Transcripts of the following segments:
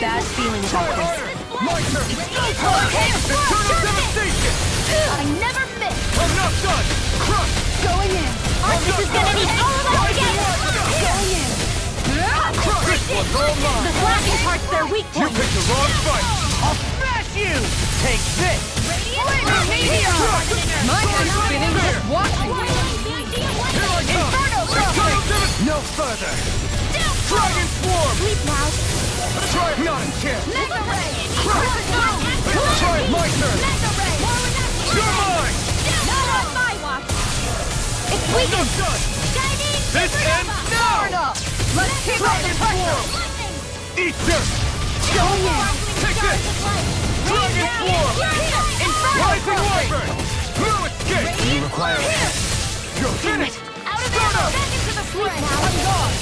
bad feeling about this. My turn! Eternal devastation! I never miss! I'm not done! Crush! Going in! This is gonna need all of us together! Going in! This one's all mine! The flashing part's their weak You point! picked the wrong fight! I'll smash you! Take this! Flaming meteor! My head's spinning just watching you! Here I come! Eternal devastation! No further! Dragon Swarm! Sleep now! Try it not a chance! Mega Ray! Try it my turn! Mega Ray! You're mine! Not on my watch! It's weakened! Done! This ends now! Let's keep up the pressure! Eat dirt! Going in! Take this! Dragon Swarm! Rising Wyvern! No escape! You require You're in it! Start up! Sleep now! I'm gone!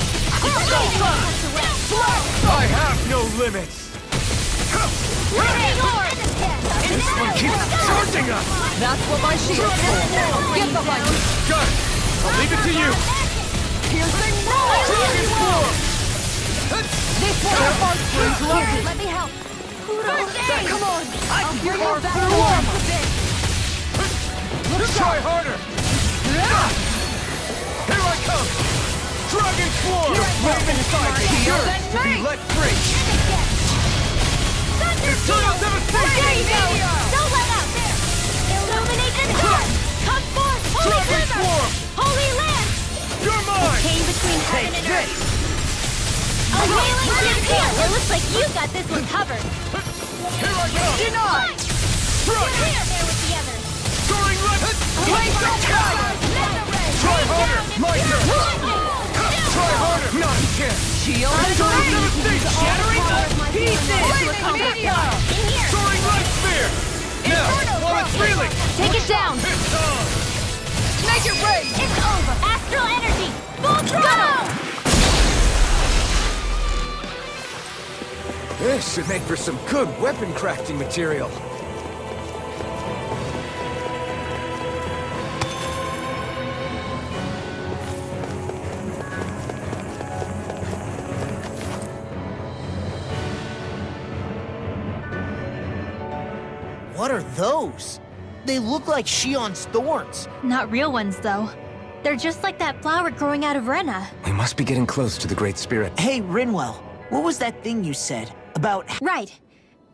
I have no limits! This one keeps charging us! That's what my shield's for! Get behind me! Got it! I'll leave it to you! Piercing roll! Dragon Swarm! This one is heartstrings loaded! Let me help! Come on! I'll hear your battle warm a bit! Try harder! Here I come! Dragon Swarm! Weapon inside me! Yours to be let free! Eternal devastation! There you go! Don't let up! Illuminate the sun! Come forth! Holy Dragon River! Swarm! Holy Land! You're mine! Came between heaven and Take earth! this! A wailing champion! It looks like you got this one covered! Here I go! Denied! Crush! There with the others! Soaring left! Blaze of power! Try harder! My turn! Try harder! Not a chance! Shield and Eternal devastation! Shattering the pieces! In here! Soaring light spear! Now, while it's reeling! Take it down! It's on! Make it rain! It's over! Astral energy! Full throttle! This should make for some good weapon crafting material. What are those? They look like Shion's thorns. Not real ones, though. They're just like that flower growing out of Rena. We must be getting close to the Great Spirit. Hey, Rinwell, what was that thing you said about... Right.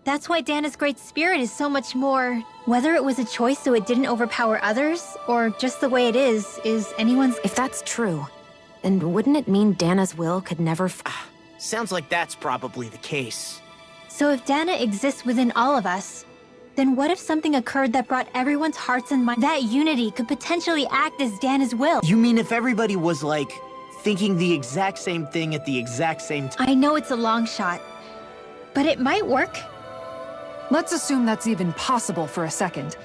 That's why Dana's Great Spirit is so much more... Whether it was a choice so it didn't overpower others, or just the way it is anyone's... If that's true, then wouldn't it mean Dana's will could never Sounds like that's probably the case. So if Dana exists within all of us, then what if something occurred that brought everyone's hearts and minds? That unity could potentially act as Dana's will. You mean if everybody was, like, thinking the exact same thing at the exact same time? I know it's a long shot, but it might work. Let's assume that's even possible for a second.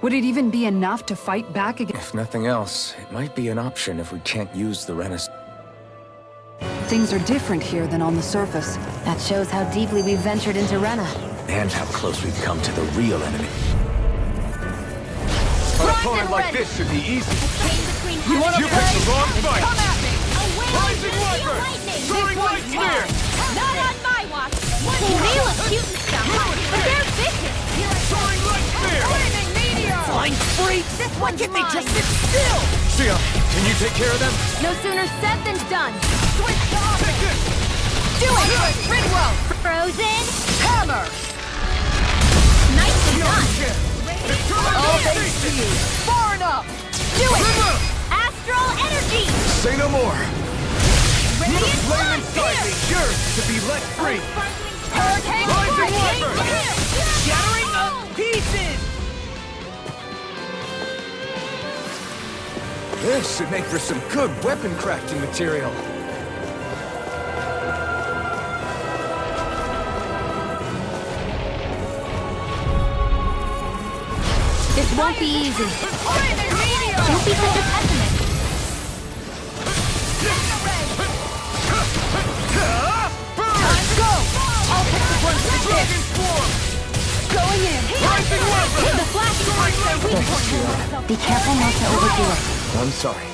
Would it even be enough to fight back against... If nothing else, it might be an option if we can't use the Renaissance. Things are different here than on the surface. That shows how deeply we've ventured into Rena. And how close we've come to the real enemy. An opponent like this should be easy. You want You picked the wrong fight! Come at me! Rising Wyvern! Soaring light spear! Not on my watch! They look cute and stuff, but they're vicious! Soaring light spear! Flaming meteor! Flying freaks! This one's Why can't they just mine. sit still? Sia, can you take care of them? No sooner said than done! Switch to Take offense! this! Do it! Ridwell! Frozen! Hammer! Nicely done! Eternal All thanks to devastation! you! Far enough! Do it! River! Astral energy! Say no more! Radiant Flame blood inside me! Yours to be let free! Hurricane Rising lightning! Wyvern! Shattering the pieces! This should make for some good weapon crafting material. This won't be easy. Flaming meteor! Don't be such a pessimist. Time to go! I'll take the brunt of the hit! Dragon Swarm! Going in! Rising Wyvern! The flashing lights are weak point! Be careful not to overdo it. I'm sorry.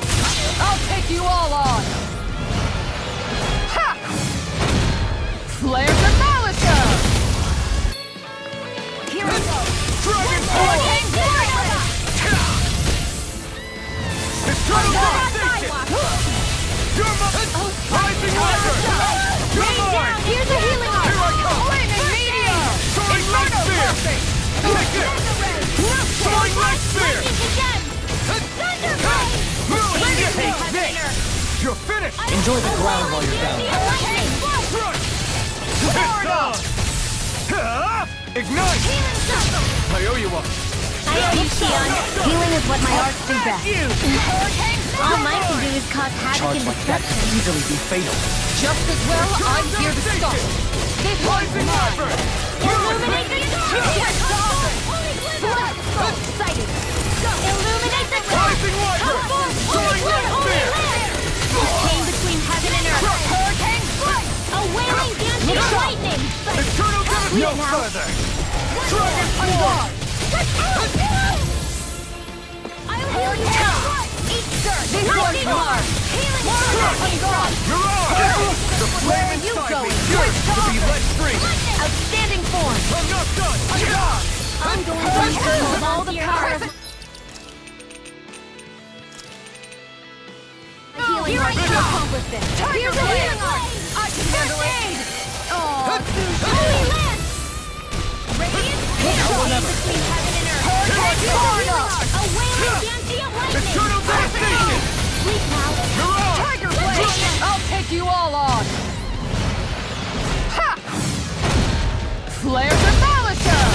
I'll take you all on! Ha! Flares of malice You're finished! Enjoy the ground while you're down. Crush! It's on! Ignite! I owe you one. I owe you, Shion. Healing is what my arts do best. All mine can do is cause havoc Charge and like that destruction. can easily be fatal. Just as well, I'm here to stop it. This one's Rising mine. Wyvern! Illuminate the dark! Blood so excited! Illuminate the dark! Rising Wyvern! Soaring Light Spear! Chain between heaven and earth. Hurricane strike! A wailing dancing lightning. Eternal Devastation! No now. further! Dragon Form! I'll heal you now! Each turn! This one's mine! Healing Crush! You're on! The flame you inside going? me yearns to be let free! Outstanding form! I'm not done! I'm going to use all the power of Here I go! Accomplish this! Here's a healing art! I can handle it! Holy Lance! Radiant chain between heaven and earth! Hurricane a wailing dancing of lightning! Eternal Devastation! Sleep now. You're on! Tiger Blade! I'll take you all on! Ha! Flare the Malisher!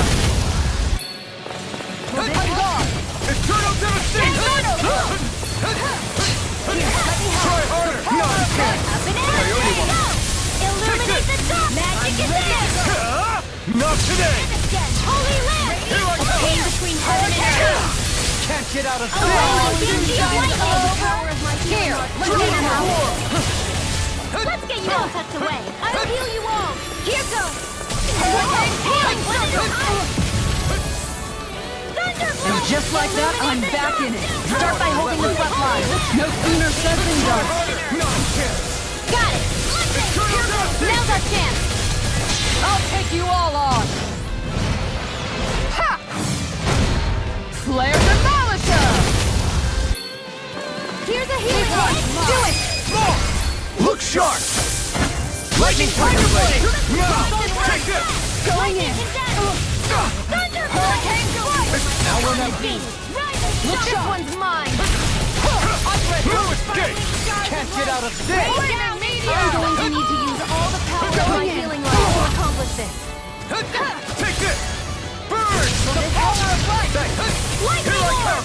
Forbidden Guard! Eternal Devastation! Try harder! No, you can't! Up in air! Illuminate the top! Magic is this! Not today! Holy Lance! Here I go! Chain between heaven and earth! Can't get out of A wailing dancing of lightning! The power of my here! Dragon Form! Let's get you all tucked away. I'll heal you all! Here goes! Hurricane healing! And just like that, I'm back in it. Start by holding the front line. No sooner said than done. No, you can't! Got it! Eternal Devastation! Now's our chance! I'll take you all on! Ha! Flare the Malisher! Here's a healing one! Do it! More! Look sharp! Lightning Tiger Blade! Now! Take this! Going in! Thunder! Hurricane strike! Now we're not Look this one's mine! No escape! Can't get out of this! Rain down meteor! I'm going to need to use all the power of my healing light to accomplish this. Take this! Burn! The power of light! Lightning Here I orb! come!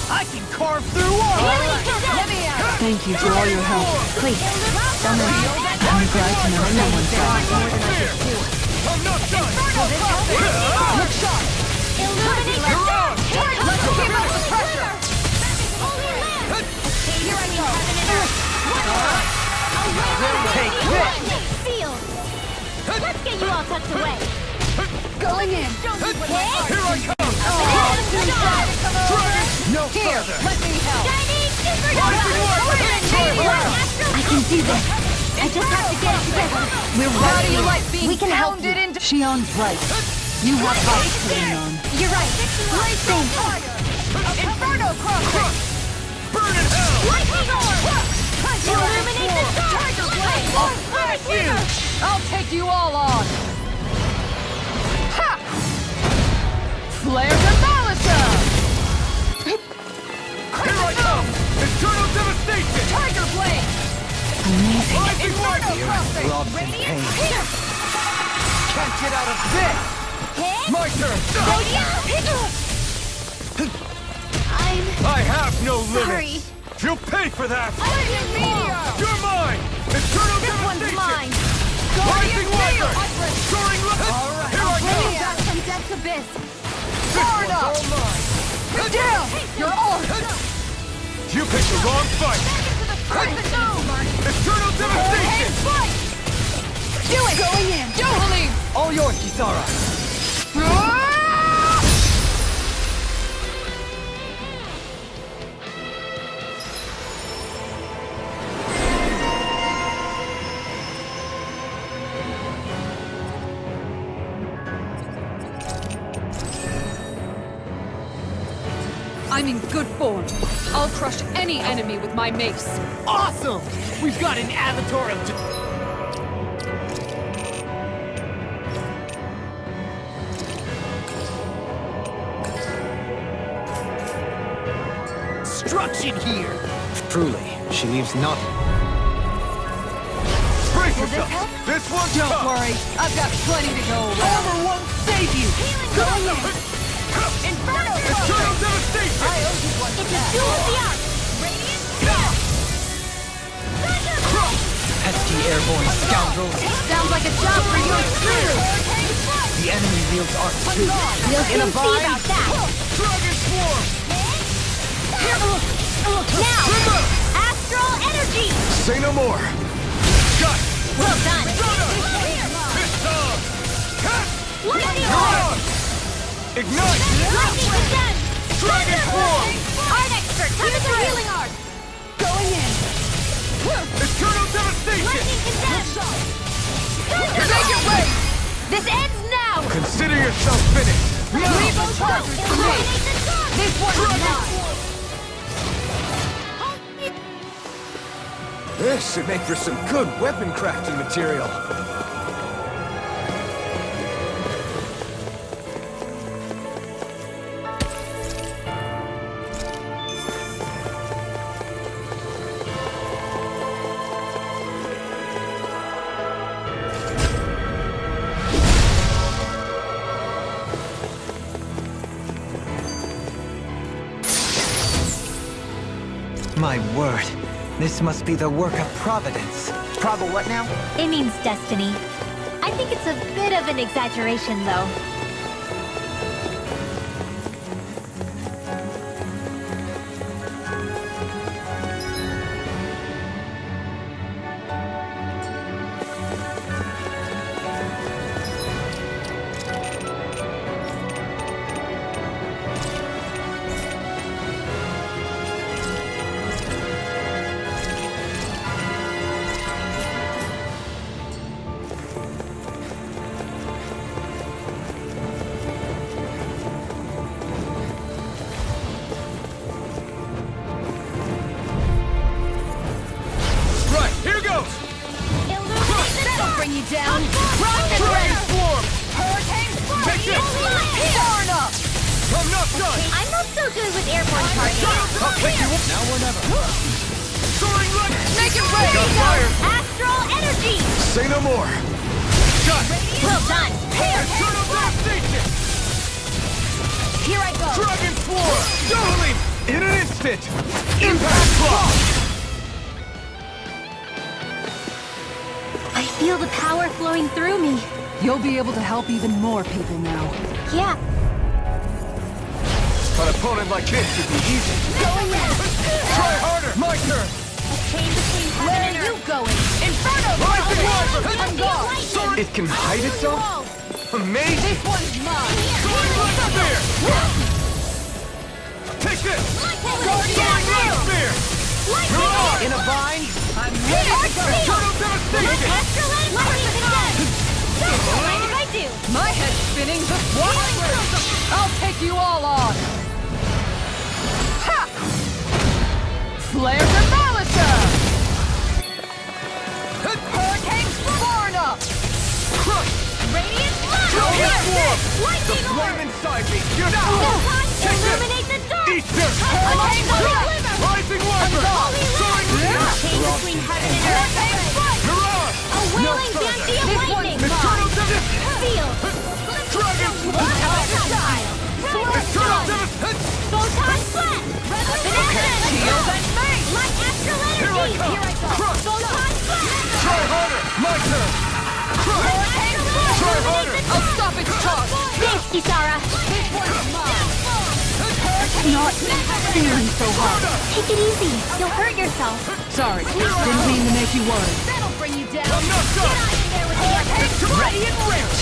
I can carve through walls! Let me out! Thank you for all your help. Please, don't worry. I'm glad to know someone's there. I'm not done! Look sharp! Illuminate the You're on! Let's keep up the pressure! Holy Land! Here I go! Heaven and earth! Take this! Lightning sealed! Let's get you all tucked away. Going in! Here I come! Dragon! No Here, further! let me help! I can do this. I just have to get it together. How do you like being We can help pounded into... Shion's right. You have house to lean on. You're right. Blazing fire! Inferno crossing! Burn in hell! Lightning orb! Illuminate the dark! Tiger blade! I'll take you all on! Ha! Flare the Malisher! Here I come! Eternal Devastation! Tiger blade! Amazing. Rising Inferno Wyvern! crossing! Robs in pain. Here! Can't get out of this! My turn! I have no Sorry. limits! You'll pay for that! Lightning meteor! You're mine! Eternal This one's Devastation! mine! Rising Wyvern! Guardian Soaring Light! Here I Bring come! me out from death's abyss! This one's all mine! You're down! You're all... You picked the wrong fight! Eternal Devastation! Do it! Going in! Don't leave! All yours, Kisara! I'm in good form. I'll crush any enemy with my mace. Awesome! We've got an avatar of destruction here! Truly, she leaves nothing. Brace Will this yourself! help? This one's Don't tough! worry, I've got plenty to go around. Armor won't save you! Going in. Inferno Eternal devastation! It's a duel of the arts. Radiant Thunder! Pesky airborne scoundrels. Sounds like a job for you too. The enemy wields art too. We'll In a soon see vine. about that. Dragon Swarm! Now, astral energy. Say no more! Shut! Well done. Pistol! Cast! Lightning You're orb. on! Ignite! Lightning condemn. Dragon Swarm! Art expert, time is a healing art. Going in. Eternal devastation! Lightning condemn. Make it wait. This ends now. Consider yourself finished! Rainbow charges. Illuminate the sun. This one is mine. This should make for some good weapon crafting material. My word. This must be the work of Providence. Probably what now? It means destiny. I think it's a bit of an exaggeration, though. Right, here goes! Illuminate the sun. Bring you down. Rocket Dragon ray. Swarm! Hurricane spark. Take this. Far enough. I'm not done! I'm not so good with airborne charges. I'll take you now or never! Soaring light! Make it rain. Got fire! Astral energy. Say no more! Shut! Well done. Eternal devastation! Here I go. Dragon Swarm! Dueling! In an instant! Impact block! I feel the power flowing through me. You'll be able to help even more people now. Yeah, An opponent like this should be easy. Going in. Try harder! My turn! Chain between heaven and earth. Where are you going? Inferno. Rising Wyvern! On guard. It can hide itself? Amazing! This one's mine. Soaring light spear! Take this! Soaring light spear! You're on! In a vine. I'm ready to go. Eternal devastation! Astral energy. Don't mind if I do. My head's spinning. Just watch. I'll take you all on. Ha! Flare Demolisher! Hurricane Sparna! Crush! Radiant Dragon Swarm! The Lightning flame orb. inside me! You're Take this. Illuminate the dark. Easter! Hurricane Spark. Rising Wyvern! Soaring Chain between heaven and earth. You're on! A wailing banshee of lightning. Eternal devastation! Seal. Dragon One side. Eternal devastation! Photon flat. Shield and mace. Light astral Here I energy. come. Crush! Photon flat. Try harder! My turn! Crush! Try harder! I'll stop its charge. thanks, Kisara. This one's mine. Not feeling so hard. Take it easy. You'll hurt yourself. Sorry. Didn't mean to make you worry. That'll bring you down. I'm not done! There with the epic. Ready and rich!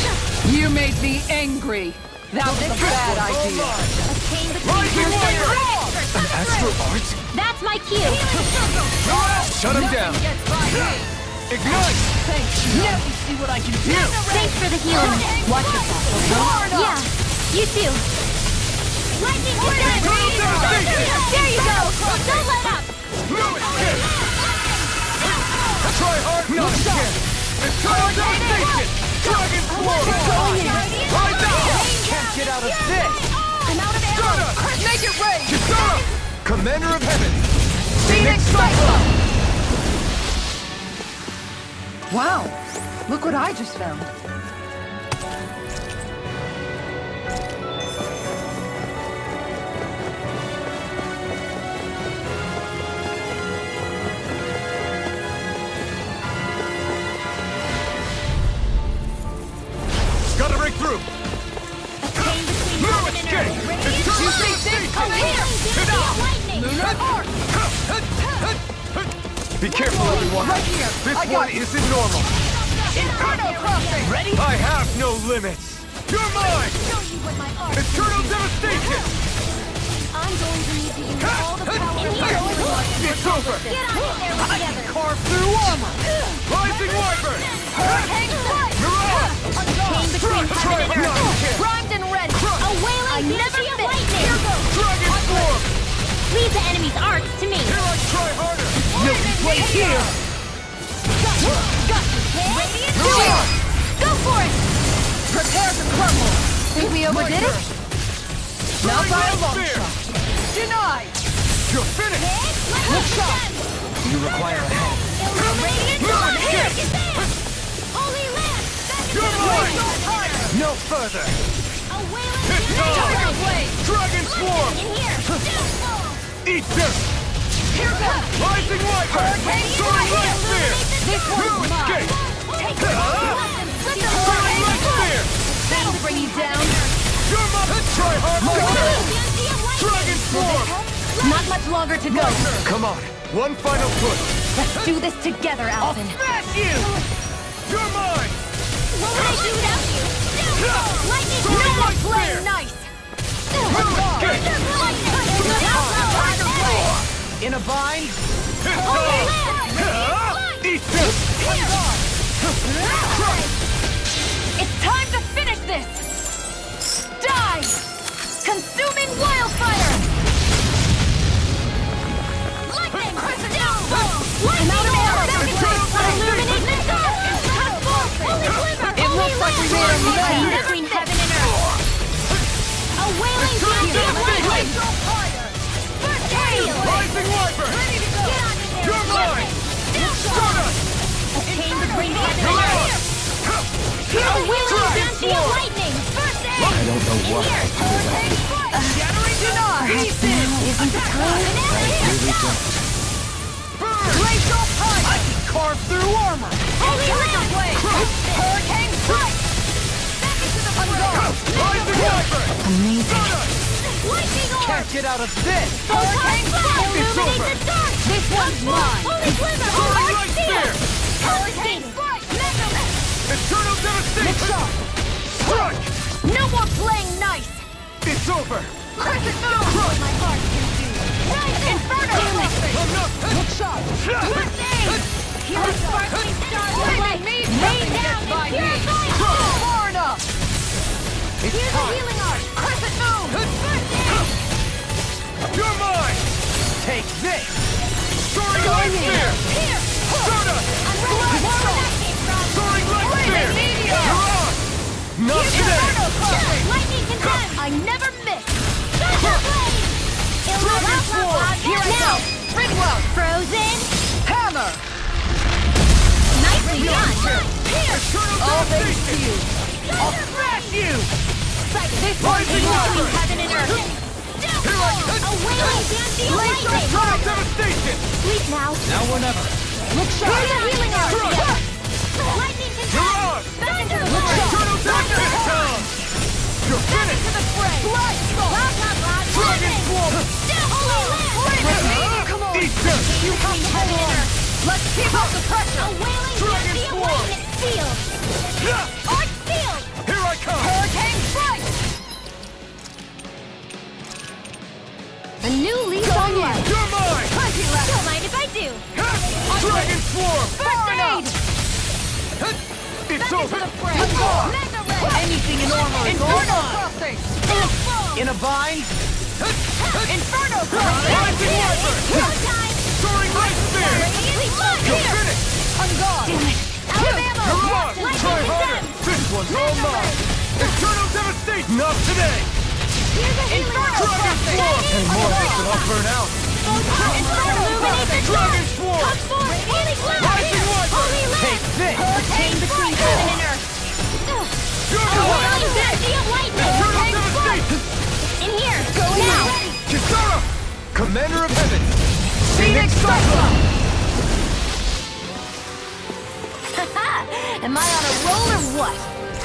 You made me angry. That was a bad idea. A chain between Rising heaven and Wyvern! earth. An astral art? That's my cue. Shut him down! Gets by me. Ignite! Thanks. Now we see what I can do. Thanks for the healing. Watch yourself, okay? Yeah, you too. Lightning condemn. There you go. Don't let up. No escape! Try hard! Not again! Eternal devastation! Dragon Swarm! Right now! Can't get out of this. I'm out of ammo. Stardust! Make it rain! Kisara! Commander of Heaven! Phoenix Cyclone! Wow, look what I just found. Gotta break through! Chain between No heaven and escape! earth. It's Radiant too fire. late! Come here! Lightning! Lunar arc! Be careful, everyone! Right here. This I got one you. isn't normal! Inferno crossing! Ready? I have no limits! You're mine! Show you what my art Eternal can do. devastation! I'm going to need to use all the power in here. It's over! Get on in there together. Carve through armor! Rising Wyvern! Hurricane strike! Mirage! Chain between Try heaven and it, earth. Kid. Primed and ready. A wailing never miss. Here goes. Dragon Swarm! Leave the enemy's arcs to me. Here I try harder! No place here. Got you, kid. Radiant Mirage! Go for it. Prepare to crumble. Think we overdid it? Not by a long shot. Denied. You're finished! Let's go. You require a hand. Radiant Mirage, here. kid. Holy land. You're mine! No further! A wailing It's Tiger on! blade. Dragon Swarm! In here. Downfall. Eat this! Here goes. Rising Wyvern! Soaring Light Spear! This No one's mine. escape! Take it. Flip the Soaring Light Spear! That'll bring you down. You're mine! Try harder! Dragon Swarm! Not much longer to go. Come on, one final push! Let's do this together, Alvin. Smash you! You're mine! What would I do without you? Lightning! Soaring No Light playing Spear! nice! escape! In a bind? It's on! Eat this! It's time to finish this! Die! Consuming wildfire! Lightning! Downfall! I'm out of ammo! Illuminate the dark! Transform! Holy glimmer! It looks like we made a mistake. Between heaven and earth! A wailing champion lightning! First aid! Rising Wyvern! Get on in there! You're mine! Stardust! A chain between heaven and earth! A wailing champion lightning! First aid! I don't know what I do without you. Shattering denied! Isn't the time? Really don't. Glacial punch! I can carve through armor! Holy land! Hurricane strike! Back into the Rising Wyvern! Amazing. Lightning orb! Can't get out of this! Hurricane strike! It's Illuminate over. the dark! This one's mine! Holy glimmer! Soaring Arc Light Spear! Spear! Hurricane strike! Mega! Eternal devastation! Strike! No more playing nice! It's over! Crescent moon! My heart can do! Inferno! Look Shot. First aid! Here are sparkling stars of light! Made down and purified! Far enough. It's Here's a time! healing art! Crescent moon! First aid! You're mine! Take this! Soaring Light Spear! Here! Stardust! I'm ready to war where that came from! Soaring Light Spear! You're on! Not today! Lightning condemned! I never miss! Thunder blade! Dragon Swarm! Here now! Ringwell. Frozen! Hammer. Nicely done! Here! Eternal All thanks to devastation! you. I'll smash you! Sight this one Rising between Wyvern! heaven and earth! A wailing dancing lightning! Eternal devastation! Sleep now! Now or never. Look sharp! Here's a healing art! Strike! Lightning You're condemned! on! Back into the fray! Eternal devastation! You're Back finished! into the fray! Blah, blah, blah! Dragon Swarm! Holy land! Come on. Eat this! Between heaven and earth! Let's keep up the pressure. A wailing Dragon dancing Swarm! lightning field! Art field! Here I come! Hurricane strike! A new leaf on life! You're mine! Plenty left! Don't mind if I do! Dragon Swarm! First aid! It's over! Mega ray! Anything in armor is Inferno all crossing! Downfall! In a bind? Inferno Rising crossing! Wyvern! Hero time! Soaring Light Spear! You're Here! finished! I'm gone. Alabama! You're on! Lightning Try harder! condemned! This one's all mine! Eternal devastation! Not today! Here's a healing Dragon art! Swarm! And more like it all burn out. Inferno! Illuminate the Dragon dark! Swarm! Come forth! Holy glimmer! Rising Wyvern! Holy land! Take this! Cyclone! Am I on a roll or what?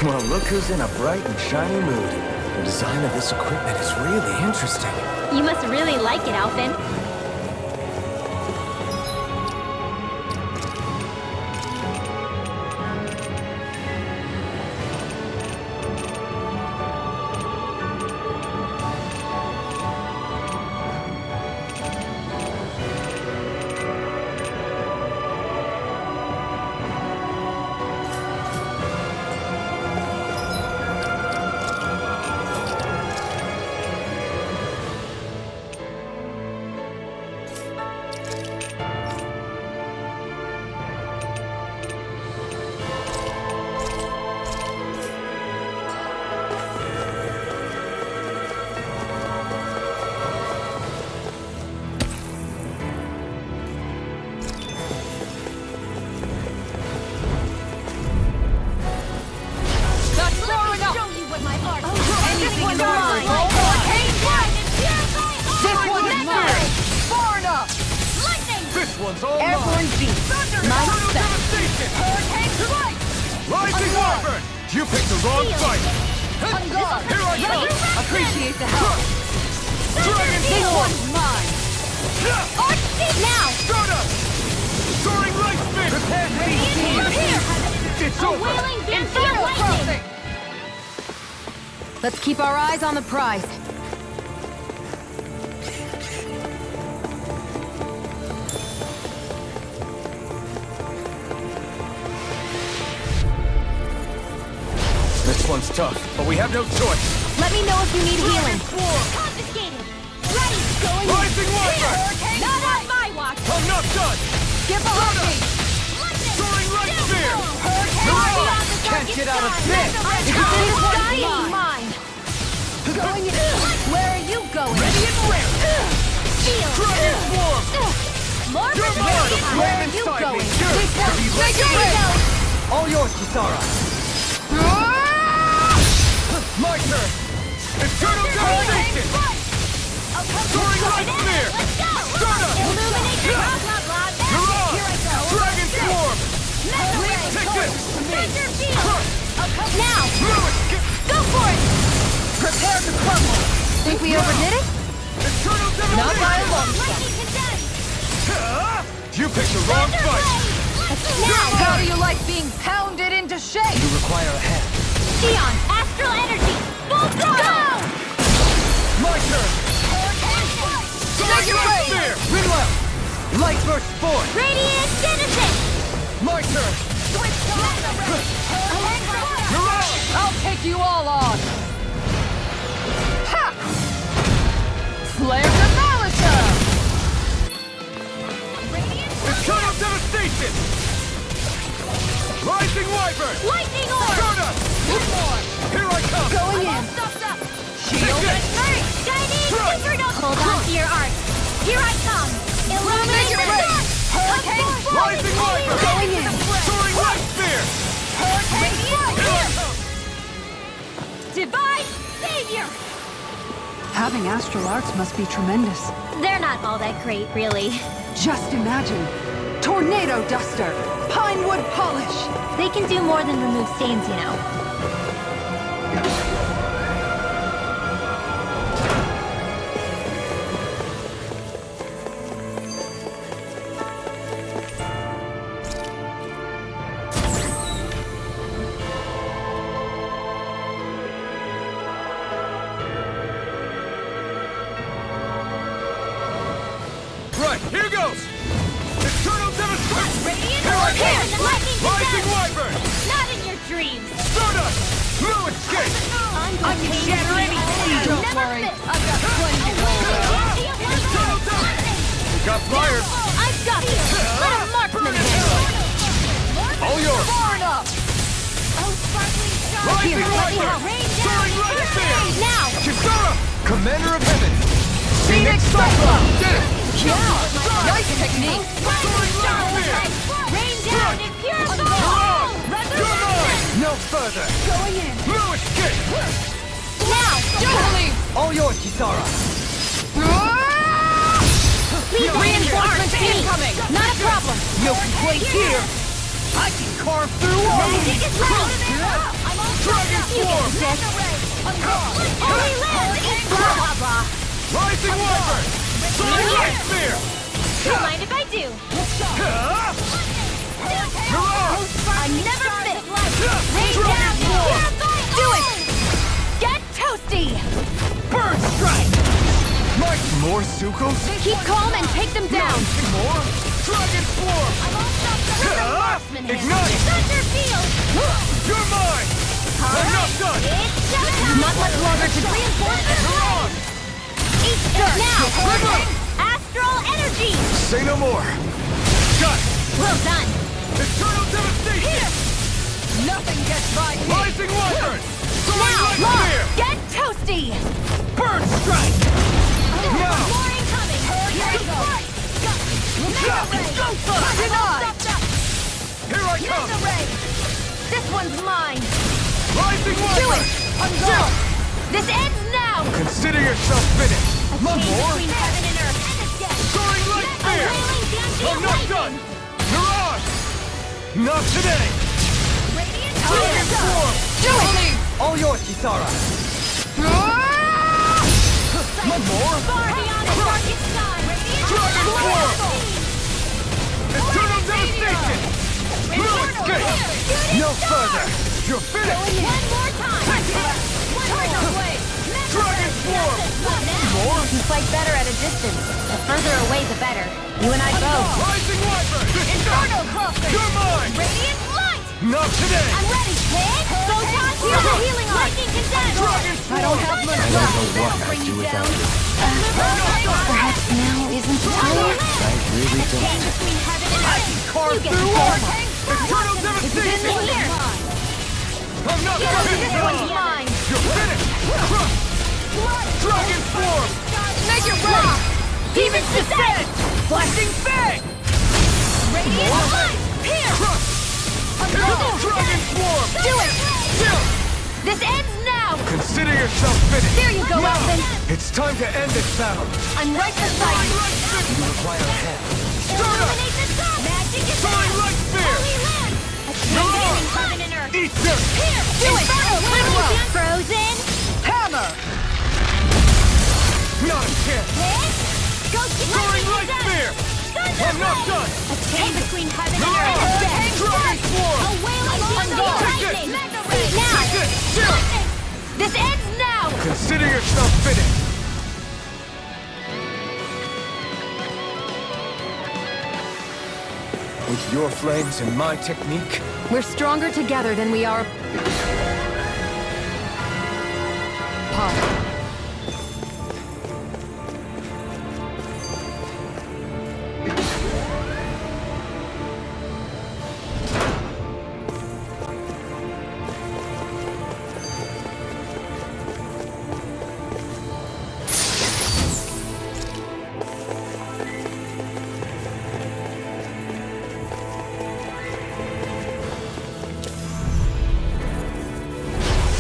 Well, look who's in a bright and shiny mood. The design of this equipment is really interesting. You must really like it, Alphen. This one's all Airborne mine! beast. My Eternal spec. devastation! Hurricane strike! Rising Wyvern! You picked the wrong fight! On guard. Here I come! Appreciate the help. Dragon This Form! one's mine. Now! Stardust! Soaring Light Spin! Prepare to be seen. It's A over! wailing Inferno crossing! Let's keep our eyes on the prize. This one's tough, but we have no choice. Let me know if you need healing. Confiscated! Ready! Going Rising Wyvern! Not on my watch! I'm not done! Give a heartbeat! Soaring Light Spear! Can't get out of this! Mine! Going in! Where are you going? Radiant Ram! Dragon Swarm! More You're for part of Where Flame are you inside going? me! Make it rain! All yours, Kisara. My turn! Eternal devastation! Soaring Light Spear! Stardust! Illuminate! Blah, blah, blah. Mirage! Dragon Swarm! Take this! Major field! Now! Lewis! Go for it! Prepare to crumble! Think we overdid it? Eternal devastation! Not by a long shot. Lightning condensed! You picked the wrong fight! Now! How do you like being pounded into shape? You require a hand. Xion! Astral energy! Full throttle! My turn! Soaring your Light way. Spear! Ridwell! Light burst forth! Radiant Genesis! My turn! Mirage! I'll take you all on! Ha! Flare to Malika! Eternal devastation! Rising Wyvern! Lightning orb! Stardust! Here I come! Going in! Shield and strength! Shining Crush! Supernova! Hold on to your art! Here I come! Illuminate Make it the rain! dark! Hurricane Rising Wyvern! Going in! Soaring Light Spear! Hurricane Here I come! Divine Savior! Having astral arts must be tremendous. They're not all that great, really. Just imagine. Tornado duster! Pinewood polish! They can do more than remove stains, you know. Right, here goes! Eternal devastation! Radiant Here I orb! come! And the lightning Rising condensed! Wyvern! Not in your dreams! Stardust! No escape! I can shatter anything! Don't worry, I've got plenty to go around. Eternal devastation! We got flyers! I've got this! Let a marksman handle it! All yours! Far enough! Oh, sparkling star! Rising Here, let me Wyvern! help! Rain down! Soaring Light Spear! Now! Kisara! Commander of Heaven! Phoenix Cyclone! Did it! Yeah! Nice technique! Soaring Light Spear! Rain down in pure gold! Mirage! You're mine! No further! Going in! No escape! Now! Totally! All yours, Kisara! Leave reinforcements incoming! Not a problem! No complaints here! I can carve through walls! Magic is ready! I'm all Dragon you form! get this! Holy land! Blah blah blah! Rising Wyvern! Soaring Light Spear! Don't mind if I do! I never miss! Rain down! Do it! Get toasty! Burn Strike! More Sukos? Keep calm and take them down! More? Dragon Swarm! Ignite! Thunder field! You're mine! I'm not done! It's showtime! Not much longer to reinforce the You're on! Eat dirt! Now! Astral energy! Say no more! Got it! Well done! Eternal Devastation! Nothing gets by me! Rising Wyvern! Soaring Now, Light Law, Spear! get toasty! Burn Strike! Now! More incoming! Here we go! Go for it! Denied! Here I come! Mega ray! This one's mine! Rising Do Wyvern! it! Go! This ends now! Consider yourself finished! A change between heaven and earth and a death! Soaring Light A Spear! wailing I'm not done! Mirage! Not today! Radiant Dragon Swarm! Do it! All yours, Kisara. One more! Far beyond the darkest sky! Radiant Dragon Blast! Swarm! Eternal Devastation! Will escape! No further. You're finished! One more time! Cardinal Blade! Dragon Swarm! More? You fight better at a distance. The further away, the better. You and I both. Rising Wyvern! Inferno Crossing! You're mine! Radiant Light! Not today! I'm ready, kid! Photon, here's a healing art! Lightning Condensed! Dragon I don't have much left. know what That'll bring I'd do you without down. you. Perhaps now isn't the time? I really don't. Change between heaven and earth. Carve You get through the walls! camera. Eternal It's Devastation! in here! I'm not This finished! one's mine! You're finished! Crush! Dragon Swarm! Make it rock! Demon's Descent! Flashing Fang! Radiant Light! Here! Crush! Dragon Swarm! Do it! Kill! This ends now! Consider yourself finished! There you go, Elfin! It's time to end this battle! I'm right beside you! You require a hand. Illuminate the sun! Magic is Soaring Light Spear! Holy land! A chain between heaven and earth! Eat dirt! Here! Do it! Frozen! Hammer! Not a chance! Hit! Ghost Soaring Light Spear! I'm not done! A chain between heaven and Mirage! earth! Dragon Swarm! A wailing thunder! Take it! Lightning! Now! Take it! Chill! This ends now! Consider yourself finished! With your flames and my technique, We're stronger together than we are apart.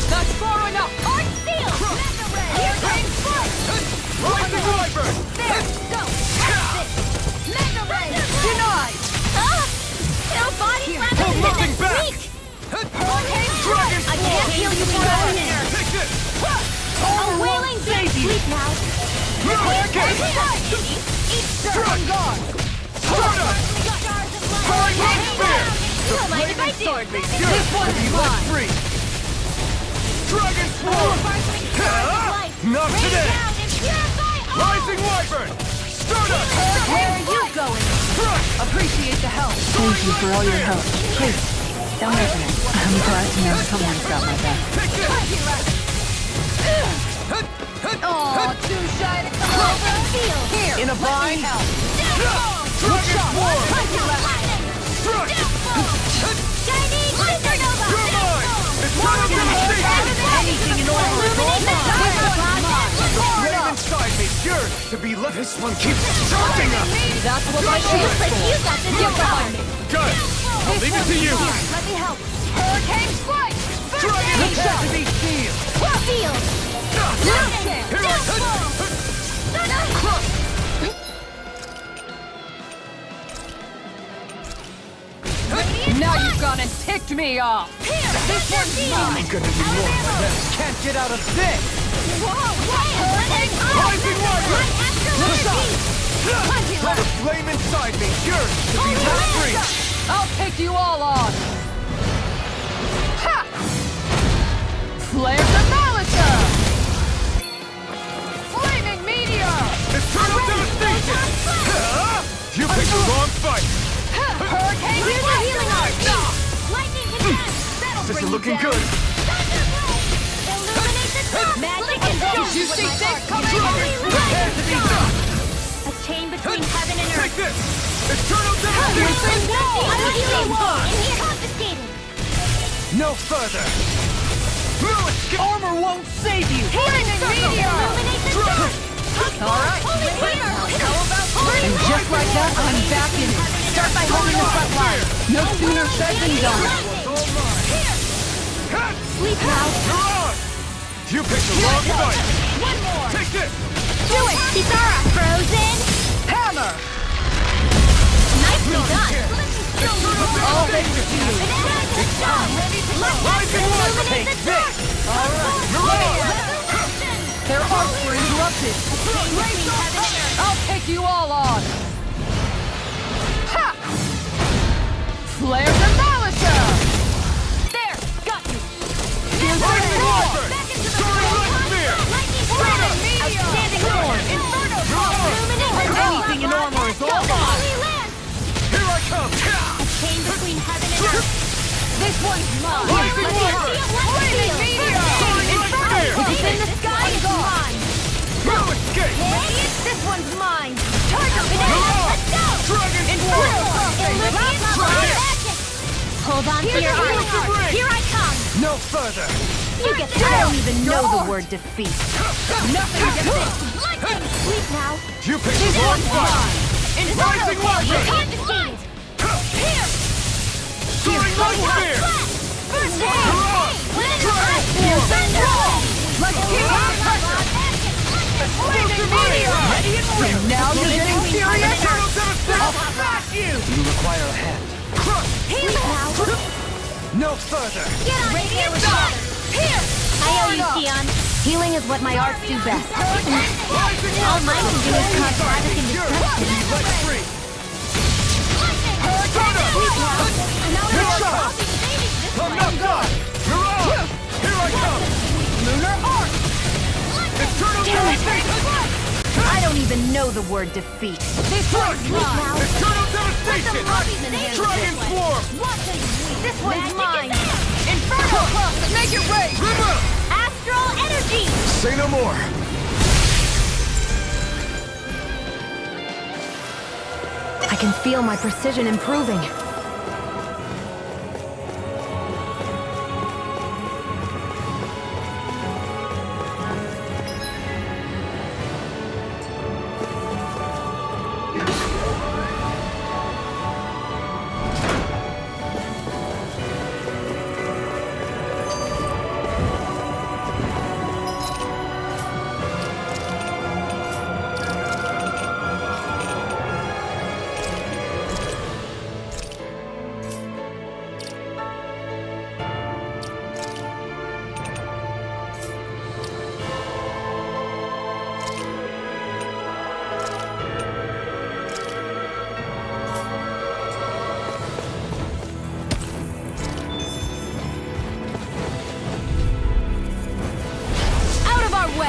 That's far enough! Art seal! Here comes Foot! Rising Wyvern! There! Go! That's it! Mega Ray! Denied! No body slam Hold is nothing back! weak! Dragon I can't heal you forever! Take this! A wailing baby! Sleep now! Hurricane! Eat Struck! God! Stardust! Hurricane Spear! Don't mind if I do! This one is mine! Free! Dragon Swarm! Not today! Rising Wyvern! Stardust! Where are you going? Crush! Appreciate the help. Thank you for all your help. Please, don't open it. I'm glad to know someone's got my back. Take this! Oh, too shy to come over. Feel here. In a bind? Dragon Swarm! Struck! Chinese supernova. You're mine! Eternal Devastation! Anything in order. Illuminate the Brave inside me yearns to be left. This one keeps shocking us! That's what my shield like you got this your behind me. Good! I'll leave it to you! Let me help. Hurricane strike. Dragon Necessity Shield! Field. Here I come! Xion and ticked me off! This one's mine! Gonna be more than this. Can't get out of this! Rising Warrior! Let the flame inside me yearns to be set free! I'll take you all on! Ha! Flare the Malika! Flaming Meteor! Eternal Devastation! You picked the wrong fight! Hurricane, here's the healing art! Lightning command! That'll This bring is you looking down. good! Illuminate the top! Magic and Did dark! you see this coming? Prepare to be done! A chain between heaven and Take earth! this! Eternal Devastation! I'm a healing wall! In here! Confiscated! No further! No escape! Armor won't save you! Flaming Meteor! Illuminate the dark! Alright, and just like that, I'm back in it. Start by holding the front line. No sooner said than done. Sleep now! You're on! You picked the wrong fight! One more! Take this! Do it! Kisara! Frozen! Hammer! Nicely done! All ready to do it. Rising Warrior! Illuminate the dark! You're on! Their arcs were interrupted. I'll take you all on. Ha! Flare the Malika! There! Got you! Rising Warrior! Back into the Soaring flow! Light Spear! Lightning Flaming Flame! Meteor! Outstanding horn! Inferno Ball! Illuminate the dark! Anything in armor is all mine! Holy Land! Here I come! A chain between heaven and earth! This one's mine. Rising Warrior! Flaming Meteor! Soaring Light Spear! If it's in the sky, it's mine! No escape! This one's mine! Charger Banana! on! Let's go! Dragon Inferno! Force! Illuminate magic! Hold on to Here's your the heart! Wilson Ring! Here I come! No further! You get I don't even know the word defeat. nothing gets it! Lightning! Sleep now! You picked the wrong fight! Rising Warrior! Confiscated! Here! Soaring Light Spear! First You're aid! on! Dragon Here's Force! the wall! Let's keep on pressure. Flaming Meteor! Ready and willing! Now you're getting serious? Eternal Devastation! I'll smash you! You require a hand. Sleep now! No further! Get on Radiant Dawn! Here! I owe you, Xion. Healing is what my arts do best. All mine can do is cause havoc and destruction. Let free! I'm not done! You're on! Here I come! Lunar Arc! Eternal Devastation! I don't even know the word defeat. This one's mine! Eternal Devastation! Dragon Swarm! This one's mine. Inferno Cluster, make it rain! River! Astral energy. Say no more! I can feel my precision improving.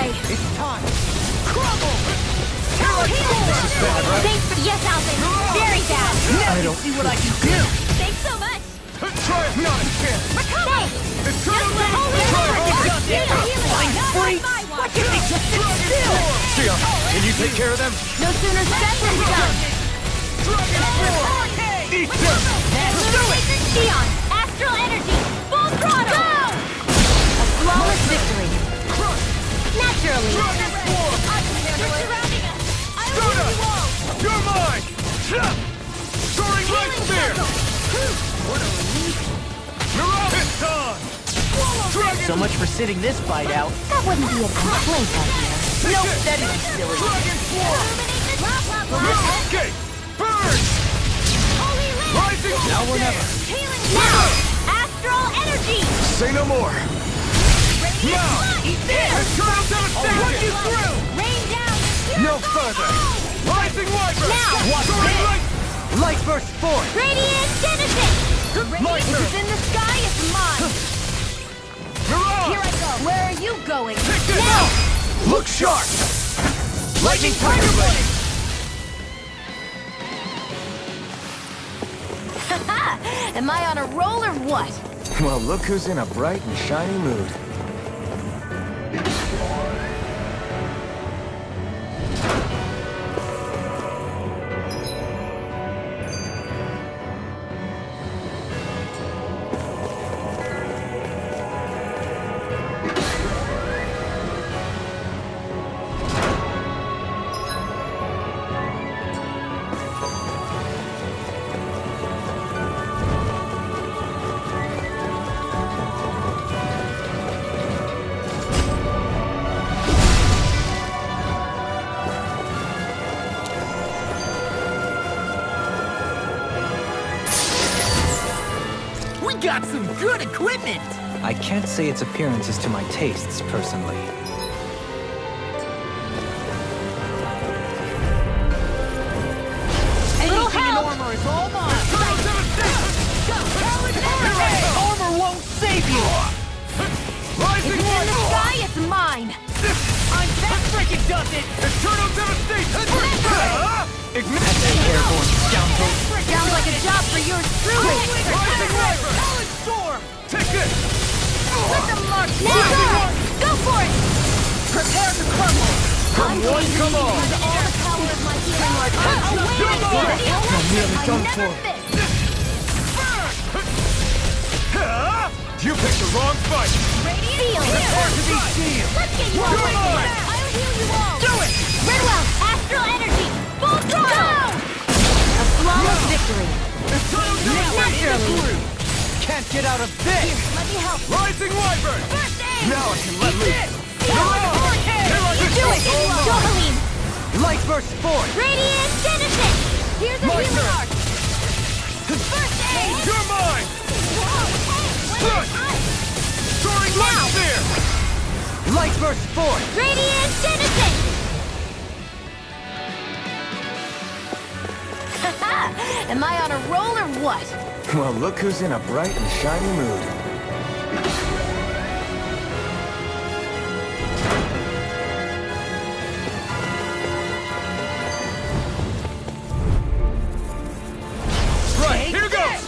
It's time! Crumble! Here I go! This is bad, right? Thanks for yes, Alvin. Very bad. I don't see what I can do! Thanks so much. Try it not a chance! Recover. Eternal Holy Devastation! Free. What can they just sit still? Sia, can you take care of them? No sooner said than done. Dragon Swarm! Eat them! Let's do it. Xion, astral energy, full throttle. Go. A flawless victory. Naturally. Dragon Swarm! They're surrounding us. I will Sona! you all. You're mine! Soaring Light Spear! You're up! It's on! Dragon So much for sitting this fight out. That wouldn't be a complaint, I hear. Nope, that is silly. Dragon Swarm! Blah, blah, blah. Escape! Burn! Holy land. Rising! Now or never. Healing Now! Astral energy! Say no more! Now! Eat this! Eternal devastation! I'll put you through! Rain down your No further! Rising Wyvern! Now! Watch Soaring this! light! Light burst forth! Radiant Genesis! Light If it's in the sky, it's mine! Mirage! Here I go! Where are you going? Take this! Now! Look sharp! Lightning Tiger Blade! Am I on a roll or what? Well, look who's in a bright and shiny mood. We got some good equipment! I can't say its appearance is to my tastes, personally. Anything in armor is all mine! Go! Armor won't save you! Rising If it's in the Wyvern! sky, it's mine! I'm that freaking does it! Eternal devastation! Ignite! Airborne scoundrel! Sounds like a job for yours truly! Rising Wyvern! Talon Storm! Take this! Let them march now! Go for it! Prepare to crumble! Come one, come all! Use all the power of my healing art. You're nearly done for. You picked the wrong fight! Radiant Prepare to be Seal! sealed! Let's get you all You're right mine. there! I'll heal you all! Do it! Redwell, Astral Energy! Full throttle! A flawless victory! Eternal Not devastation! early. Can't get out of this! Let me help! Rising Wyvern! First aid! Now I can let loose! You do it! Johaline! Light burst forth! Radiant Genesis! Here's a My healing turn. art! First aid! You're mine! Whoa! Soaring light sphere! Light burst forth! Radiant Genesis! Am I on a roll or what? Well, look who's in a bright and shiny mood. Right, here goes!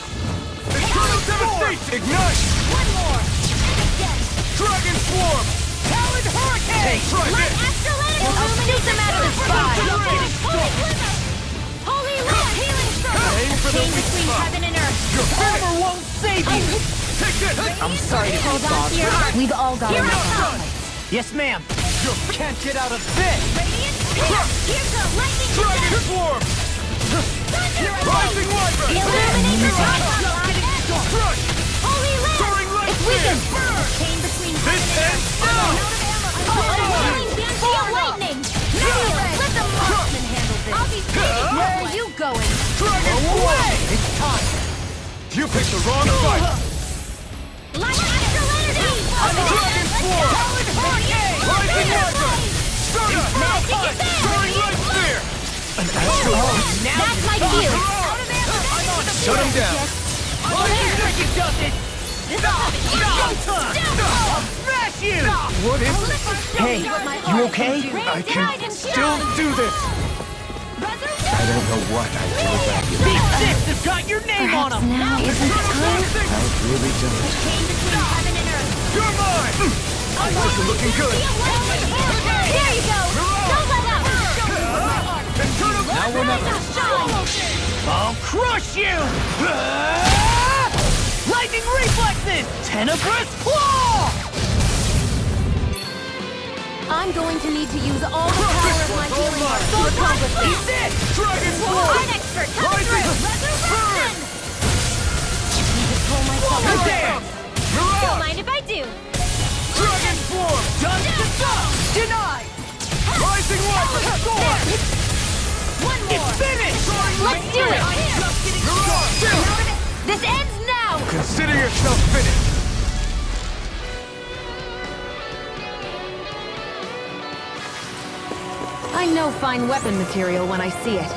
Eternal devastation! Ignite! One more! And again! Dragon Swarm! Talon Hurricane! Try Light this! Astral Energy! Illuminate them out of the sky! Holy Glimmer! Holy Light! Healing Circle! Aim for the Chain weak between spot. heaven and earth! You're finished! Armor won't save you! Take this! I'm sorry to Hold be on to bothered. your heart! We've all got Here I enough. come! Yes, ma'am. Can't get out of this! Radiant Spear! Here's the lightning Dragon descent! Swarm! Thunder! Rising Wyvern! Illuminate the light! Crush! Holy Lance! Soaring light It's weakened! spear! Chain between This heaven and ends earth! now! Unwilling Dancing lightning! Seal! Let the marksman handle this! I'll be safe! Where are you going? Dragon Swarm! It's time! You picked the wrong fight! Light Astral Energy! Dragon Swarm! Rising Wyvern! Stardust! Magic is there! Soaring light sphere! That's my cue! Shut him down! Freaking does it! Smash you! What is this? Hey, you okay? I can still do this! I don't know what I'd do without you. These six have got your name on Perhaps them! now isn't the time? I really don't. Chain between heaven and earth! You're mine! This is looking good! There you go! Don't let up! Now or never. I'll crush you! Lightning reflexes! Tenebrous claw! I'm going to need to use all the power of my healing art to accomplish Eat this! this! Dragon I'm Swarm! expert! Come Rising! through! Resurrection! Need to pull myself You're together. there! Don't Mirage! mind if I do! Dragon Swarm! Done to stop! Denied! Rising Wyvern! Score! One more! It's finished! Let's do it! Mirage! This ends now! Consider yourself finished! I know fine weapon material when I see it.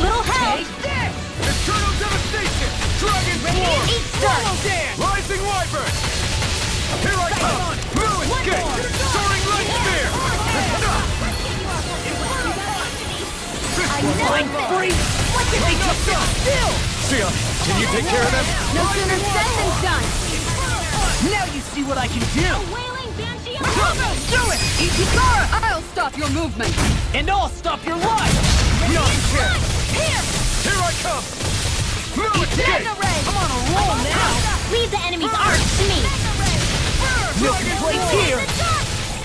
Little help! Eternal devastation! Dragon Swarm! Turtle Rising Wyvern! Here I come! Blue escape! Soaring Light Spear! I'm free! What did they just do? Still! Sion, can you take care of them? No sooner said than done! Now you see what I can do! Wailing Banshee of Do it! Ikikara! I'll stop your movement! And I'll stop your life! Not a chance! Here! Here I come! Blue escape! I'm on a roll now! Leave the enemy's arms to me! No place here!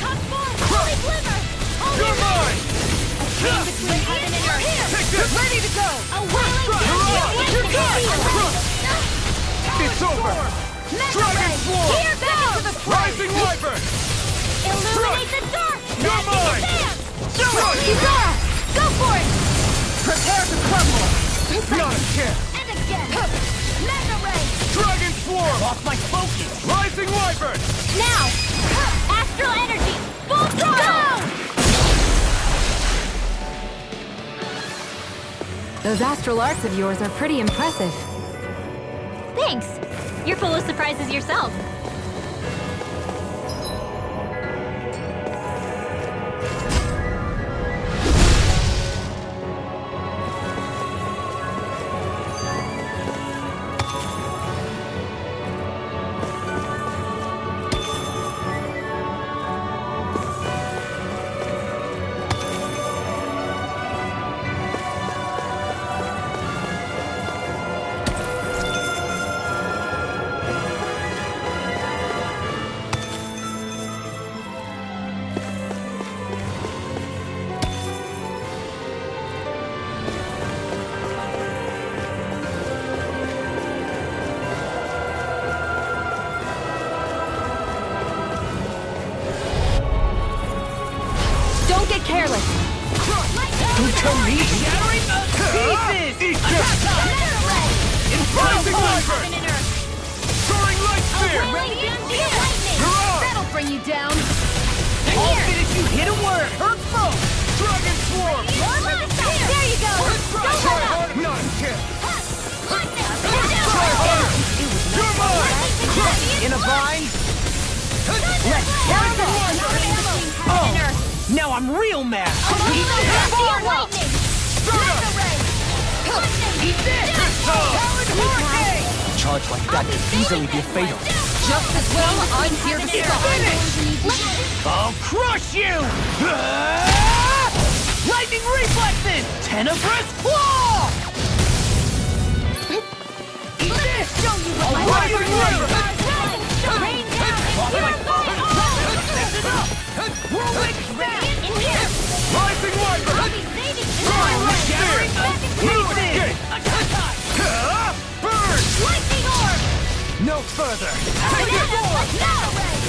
Holy glimmer! You're mine! Between heaven and earth! Take this! Ready to go! A wailing Banshee of You're lightning! It's over! Dragon Swarm! Here goes! Rising Wyvern! Illuminate the dark! You're mine! Ikikara! Go for it! Prepare to crumble! Not a chance! And again! Mega Ray! Dragon Swarm! Lost my focus! Rising Wyvern! Now! Astral energy! Full throttle! Those astral arts of yours are pretty impressive. Thanks. You're full of surprises yourself. Don't get careless! Don't tell me! Shattering the pieces! Eat this! Rising Wyvern! Soaring Light Spear! You're on! That'll bring you down! I'll finish you hit a word! Hurt both! Dragon Swarm! There you go! Try Don't let up! harder! Not a chance! Try Try harder! You're mine! In a bind? Let's Rising Wyvern! Oh! Now I'm real mad! Eat this! Eat this! Powered hurricane! A charge like that could easily be fatal. Just as well, I'm here to stop! I'll crush you! Lightning reflexes! Tenebrous claw! Eat this! I'll run you through! Whirlwind smash! Rising Wyvern! Soaring Light Spear! Blue escape! Burn! No further!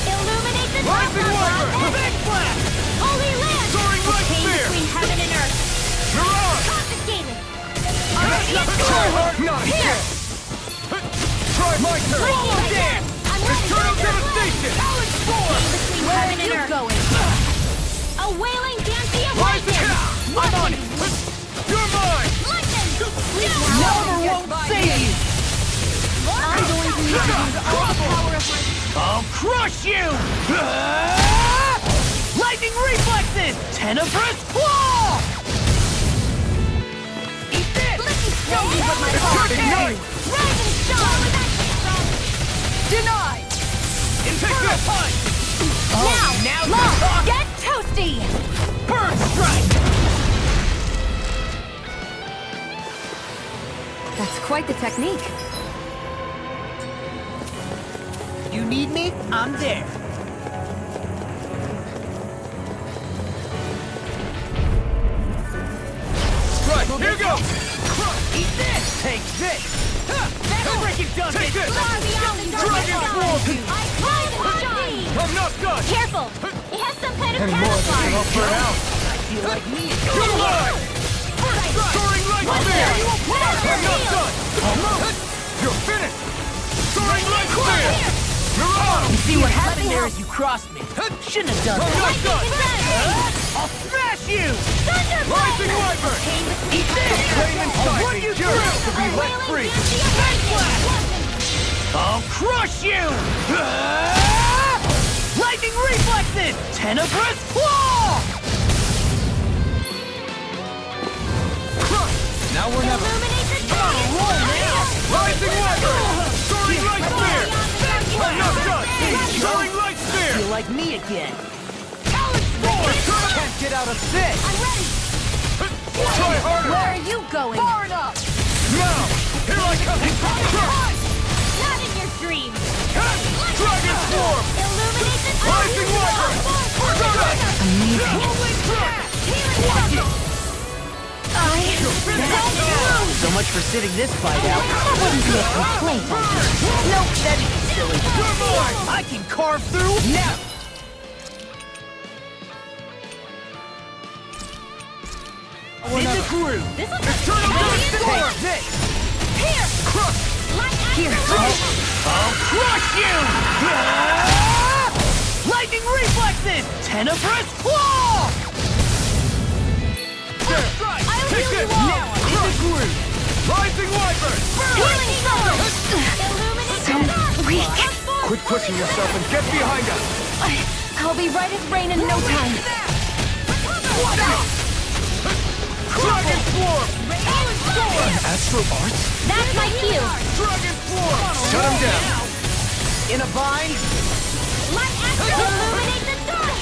Illuminate the Rising Wyvern! Big blast! Holy Land! Soaring Light Chain Spear! between heaven and earth. You're on! Confiscated. Try hard! Not a chance! Try my turn! Roller dance! I'm ready. Eternal devastation! Between heaven and earth. Going! A wailing Banshee of Rising! lightning. I'm on it! You're mine! Lightning. Never won't save you! I'm going to use all the power of my... I'll crush you! Lightning reflexes! Tenebrous claw! Eat this! Let me show you what my heart can do. Ignite! Rising star. Denied! Take this! Now long! Get toasty! Bird strike! That's quite the technique. You need me? I'm there. Strike! Here you go! Eat this! Take this! Freaking done! Take this! Dragon I'm not done! Careful! It has some kind of And more than camouflage. enough for now. I feel like me. Get alive! Soaring light spear! I'm not done! You're finished! Soaring light spear! You're on! You see what happened there is you crossed me. Shouldn't have done I'm that. not done! I'll smash you! Rising Wyvern! Eat this! Flame inside I'll run me you yearns through! to be let free! I'll crush you! Lightning reflexes! Tenebrous claw! Now we're never. Rising Wyvern! Soaring light spear! I'm not done! Soaring light spear! Feel like me again. Can't get out of this! Try harder! Where are you going? Far enough! Now! Here I come! Not in your dreams. Dragon Swarm! Illuminate the Rising Wyvern! So much for sitting this fight out. That wouldn't be a complaint. Nope, that'd be silly. I can carve through now! In the groove! Take this! Here! Here! I'll crush you! Ah! Lightning reflexes! Tenebrous claw! Take this! Now I'm in the groove! Rising Wyvern! Healing sword! Illuminate the dark! weak. Quit pushing yourself and get behind us! I'll be right as rain in no time. Dragon Swarm! Astral Arts? That's my cue! Dragon Swarm! Shut him down. In a bind? Light action! Illuminate the dark!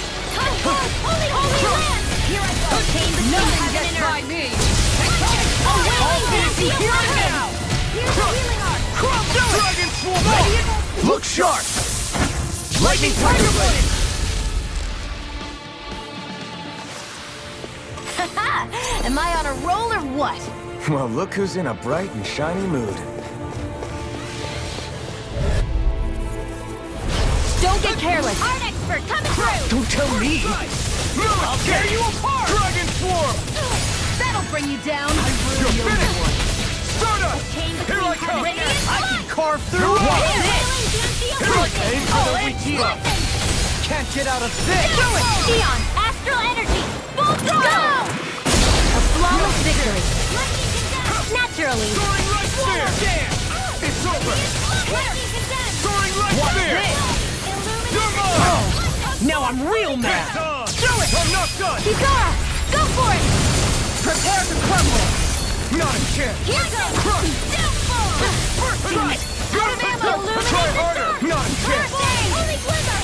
Holy land! Here I go! Chain between heaven and earth! me! Awaiting the Here now! Here's the healing arc! Dragon Swarm! Look sharp! Lightning Tiger Blade! Am I on a roll or what? Well, look who's in a bright and shiny mood. Don't get careless. Art expert coming through! Don't tell me! I'll tear you apart! Dragon Swarm! That'll bring you down! You're finished! Stardust! Chain Here between I come! heaven and earth! I can carve through You're all on. this! Aim for the Vegeta! Can't get out of this! Do it! Xion! Astral energy! Full throttle! A flawless victory. Lightning condemned! Naturally! Soaring Light Spear! It's over! Lightning condemned! Soaring Light What's Spear! this? You're Illuminate mine! Now I'm real mad! Do it! I'm not done! Kikara! Go for it! Prepare to crumble! Not a chance! Here goes! Downfall! Damn it! Out of ammo! Illuminate Try the harder! dark! Not a chance! First aid! Holy glimmer!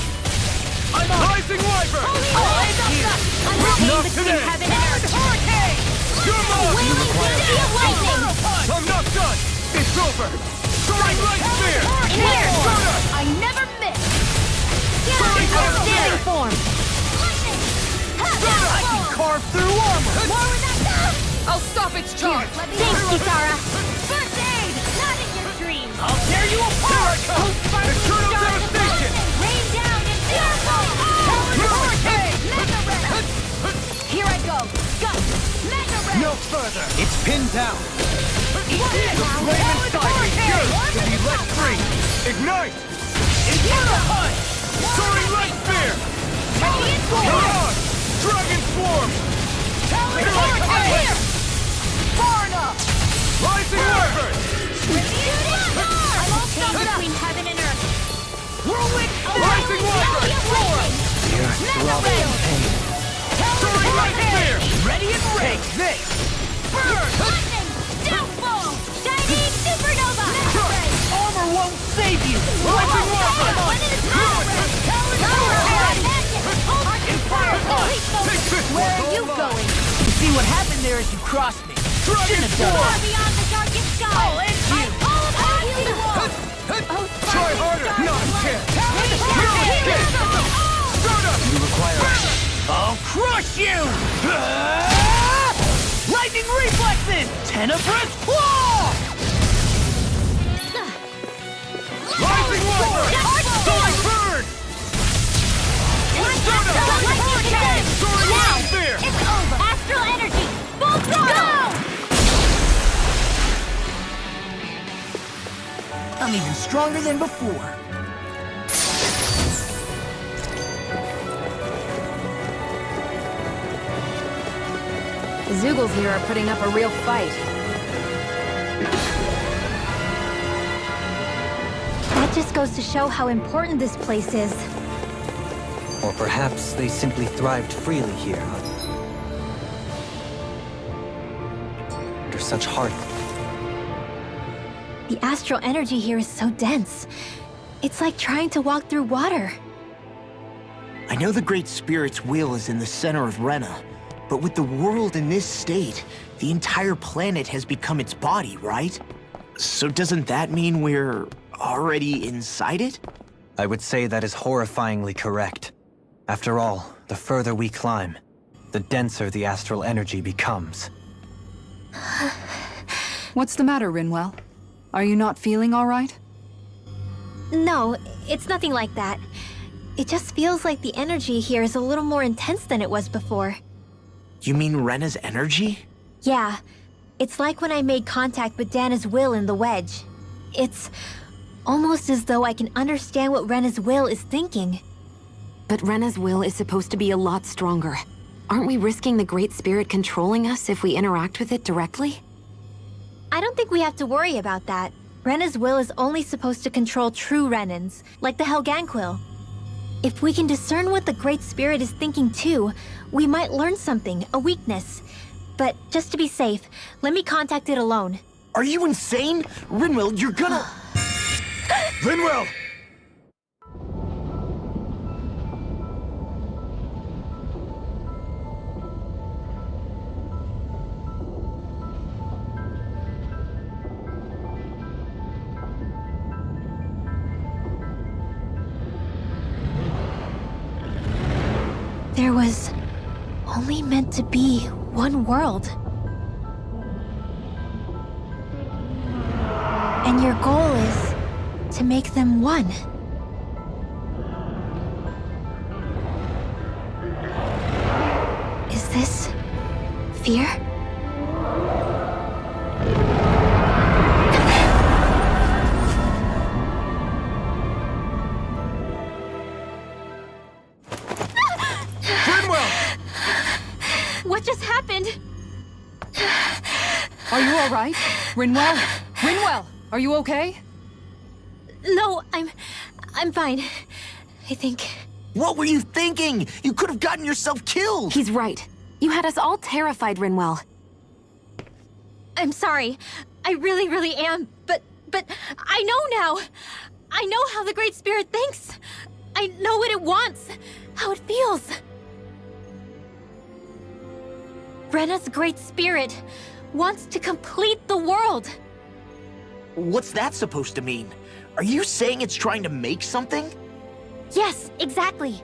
I'm on! Rising Wyvern! I'm Not chained between today! heaven and earth! Hurricane! You're mine! Wailing Dynasty of lightning! I'm not done! It's over! Soaring Light Spear! Here! Stardust! I never miss! Outstanding form. I can carve through armor! More with that! I'll stop its charge! Thanks, Kikara! First aid! Not in your dreams! I'll tear you apart! Eternal devastation! Rain down and fearful! Hurricane! Mega Red! Here I go! Gut! Mega Red! No further! It's pinned down! The flame inside me yearns to be let free! Ignite! Inferno Punch! Soaring Light Spear! Radiant You're Sword! on! Dragon Swarm! Here I come! Here! Far enough! Rising Wyvern! I'm all stuck between heaven and earth! Whirlwind! Rising Wyvern! You're throbbing in pain. Soaring Light Spear! Ready and ready! Take this! Burn! Lightning! Downfall! Shining Supernova! Armor won't save you! Rising see what happened there as you crossed me. Shouldn't have done Far that. beyond the darkest sky. I'll end you. All upon you. Try harder! Not a chance! Start up! You require... I'll crush you! Lightning reflexes! Tenebrous claw! Rising water! Soaring bird! Start up! Soaring wild bear! It's over. Astral energy. Full throttle. I'm even stronger than before. The Zoogles here are putting up a real fight. That just goes to show how important this place is. Or perhaps they simply thrived freely here. Under such hard... The astral energy here is so dense. It's like trying to walk through water. I know the Great Spirit's will is in the center of Rena, but with the world in this state, the entire planet has become its body, right? So doesn't that mean we're already inside it? I would say that is horrifyingly correct. After all, the further we climb, the denser the astral energy becomes. What's the matter, Rinwell? Are you not feeling all right? No, it's nothing like that. It just feels like the energy here is a little more intense than it was before. You mean Rena's energy? Yeah, it's like when I made contact with Dana's will in the wedge. It's almost as though I can understand what Rena's will is thinking. But Rena's will is supposed to be a lot stronger. Aren't we risking the Great Spirit controlling us if we interact with it directly? I don't think we have to worry about that. Rena's will is only supposed to control true Renans, like the Helganquil. If we can discern what the Great Spirit is thinking too, we might learn something, a weakness. But just to be safe, let me contact it alone. Are you insane? Rinwell, you're gonna... Linwell! There was only meant to be one world. And your goal is to make them one. Is this fear? What just happened? Are you all right? Rinwell? Rinwell, are you okay? No, I'm fine. I think. What were you thinking? You could have gotten yourself killed! He's right. You had us all terrified, Rinwell. I'm sorry. I really am. But I know now. I know how the Great Spirit thinks. I know what it wants, how it feels. Rena's Great Spirit wants to complete the world. What's that supposed to mean? Are you saying it's trying to make something? Yes, exactly.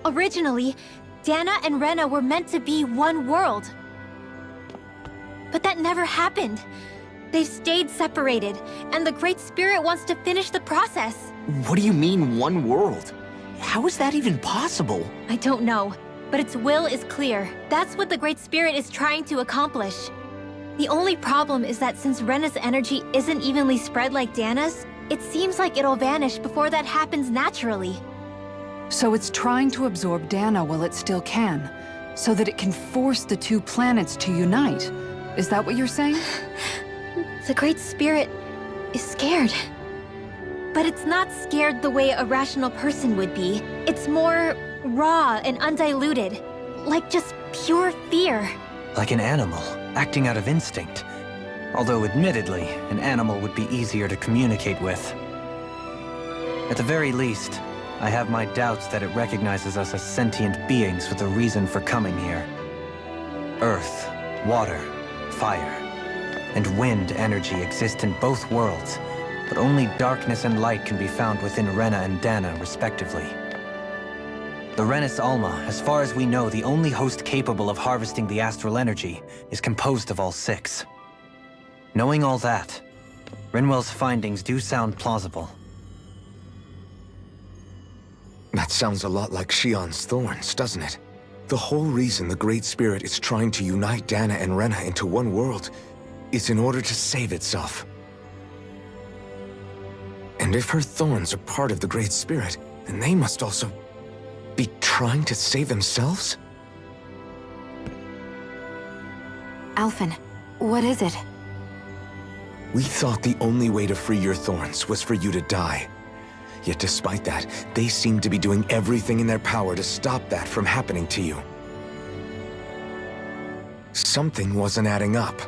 Originally, Dana and Rena were meant to be one world. But that never happened. They've stayed separated, and the Great Spirit wants to finish the process. What do you mean, one world? How is that even possible? I don't know, but its will is clear. That's what the Great Spirit is trying to accomplish. The only problem is that since Rena's energy isn't evenly spread like Dana's, it seems like it'll vanish before that happens naturally. So it's trying to absorb Dana while it still can, so that it can force the two planets to unite. Is that what you're saying? The Great Spirit is scared. But it's not scared the way a rational person would be. It's more raw and undiluted, like just pure fear. Like an animal, acting out of instinct. Although admittedly, an animal would be easier to communicate with. At the very least, I have my doubts that it recognizes us as sentient beings with a reason for coming here. Earth water, fire, and wind energy exist in both worlds, but only darkness and light can be found within Rena and Dana, respectively. The Renis Alma, as far as we know, the only host capable of harvesting the astral energy, is composed of all 6. Knowing all that, Rinwell's findings do sound plausible. That sounds a lot like Shion's thorns, doesn't it? The whole reason the Great Spirit is trying to unite Dana and Rena into one world is in order to save itself. And if her thorns are part of the Great Spirit, then they must also be trying to save themselves? Alphen, what is it? We thought the only way to free your thorns was for you to die. Yet despite that, they seem to be doing everything in their power to stop that from happening to you. Something wasn't adding up.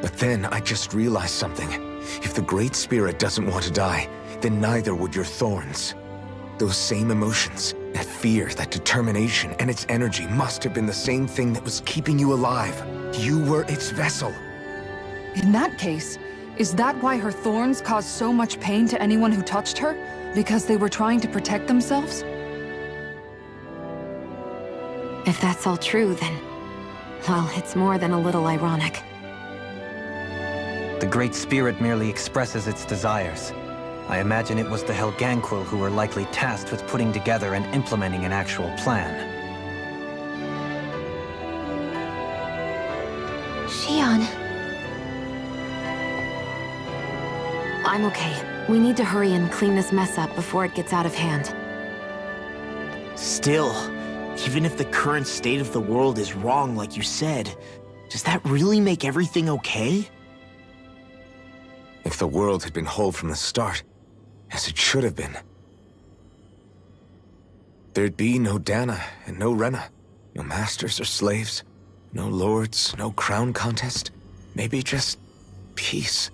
But then I just realized something. If the Great Spirit doesn't want to die, then neither would your thorns. Those same emotions, that fear, that determination, and its energy must have been the same thing that was keeping you alive. You were its vessel. In that case, is that why her thorns caused so much pain to anyone who touched her? Because they were trying to protect themselves? If that's all true, then... well, it's more than a little ironic. The Great Spirit merely expresses its desires. I imagine it was the Helganquil who were likely tasked with putting together and implementing an actual plan. Shion. I'm okay. We need to hurry and clean this mess up before it gets out of hand. Still, even if the current state of the world is wrong like you said, does that really make everything okay? If the world had been whole from the start, as it should have been, there'd be no Dana and no Rena, no masters or slaves, no lords, no crown contest, maybe just peace.